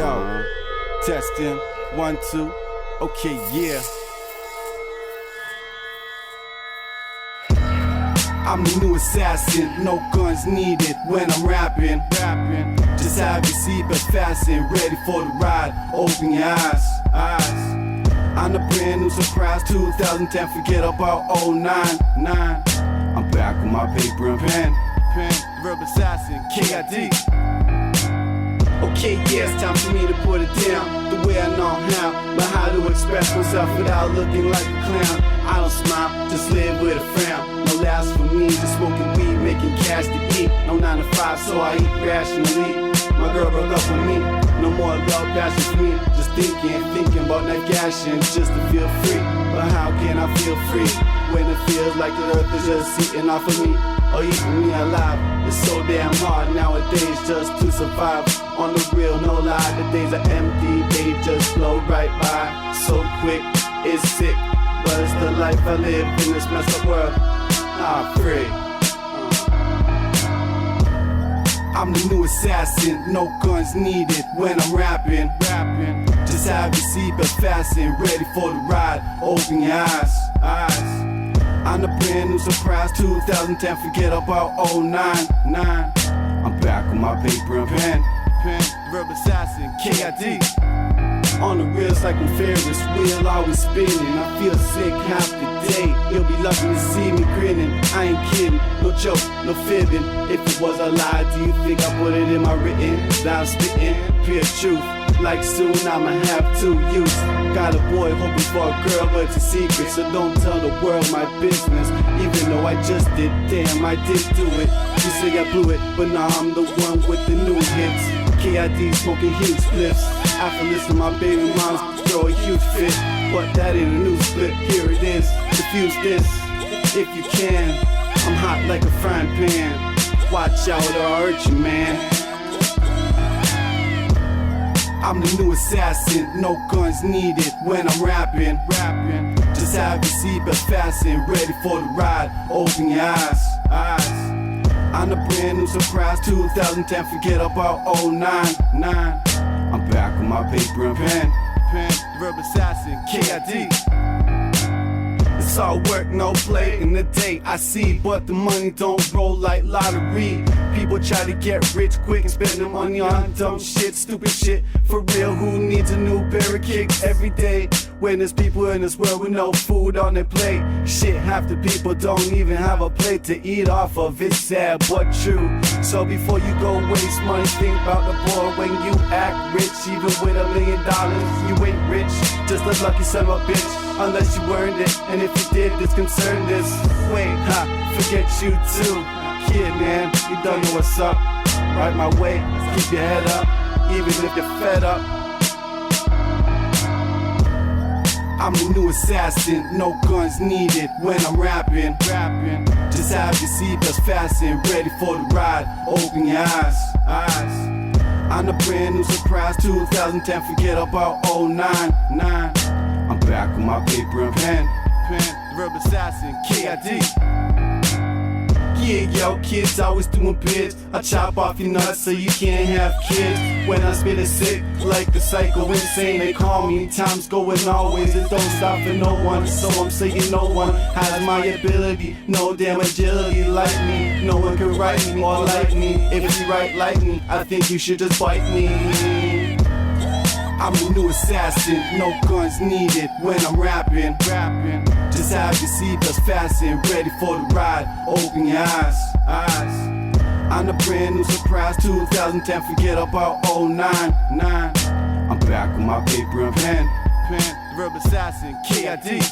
Yo, testing, 1, 2, okay, yeah. I'm the new assassin, no guns needed when I'm rapping. Just have your seatbelt fastened, ready for the ride. Open your eyes. I'm the brand new surprise, 2010, forget about 09. I'm back with my paper and pen. Verb assassin, KID. Okay, yeah, it's time for me to put it down the way I know how, but how to express myself without looking like a clown. I don't smile, just live with a frown. No laughs for me, just smoking weed, making cash to eat. No 9 to 5, so I eat rationally. My girl broke up with me, no more love passion for me. Just thinking about that gashing just to feel free. But how can I feel free when it feels like the earth is just eating off of me or eating me alive? It's so damn hard nowadays just to survive. On the real, no lie, the days are empty, they just flow right by. So quick, it's sick, but it's the life I live in this messed up world. I'm free. I'm the new assassin, no guns needed when I'm rapping. Just have your seatbelt fastened, ready for the ride. Open your eyes. I'm the brand new surprise, 2010, forget about 09. I'm back with my paper and pen. Verb assassin, KID. On the real, it's like I'm Ferris wheel, always spinning. I feel sick half the day. You'll be lucky to see me grinning. I ain't kidding, no joke, no fibbing. If it was a lie, do you think I put it in my written? That I'm spitting pure truth. Like soon I'ma have 2 youths. Got a boy hoping for a girl, but it's a secret, so don't tell the world my business. Even though I just did, damn, I did do it. You say I blew it, but now I'm the one with the new hits. KID smoking huge spliffs. After listening to my baby moms throw a huge fit, but that ain't a new split. Here it is, diffuse this if you can. I'm hot like a frying pan. Watch out or I'll hurt you, man. I'm the new assassin, no guns needed when I'm rapping. Just have your seatbelt fastened, ready for the ride. Open your eyes. I'm the brand new surprise, 2010, forget about 09. I'm back with my paper and pen. Verb assassin, KID. It's all work, no play in the day I see, but the money don't roll like lottery. People try to get rich quick and spend their money on dumb shit, stupid shit. For real, who needs a new pair of kicks every day? When there's people in this world with no food on their plate. Shit, half the people don't even have a plate to eat off of. It's sad but true. So before you go waste money, think about the boy when you act rich. Even with $1 million, you ain't rich. Just a lucky son of a bitch, unless you earned it. And if you did, this concern this. Wait, forget you too. Kid, man, you don't know what's up. Right my way, keep your head up, even if you're fed up. I'm the new assassin, no guns needed when I'm rapping. Just have your seatbelts fastened, ready for the ride. Open your eyes. I'm the brand new surprise, 2010, forget about 09. I'm back with my paper and pen. Verb assassin, KID. Yeah, yo, kids always doing bids. I chop off your nuts so you can't have kids. When I spit it sick, like the psycho insane, they call me. Time's going always, it don't stop for no one. So I'm saying no one has my ability, no damn agility like me. No one can write me or like me. If you write like me, I think you should just bite me. I'm the new assassin, no guns needed when I'm rapping. Just have your seatbelts fastened, ready for the ride. Open your eyes. I'm the brand new surprise, 2010, forget about 09. I'm back with my paper and pen. Verb assassin, KID.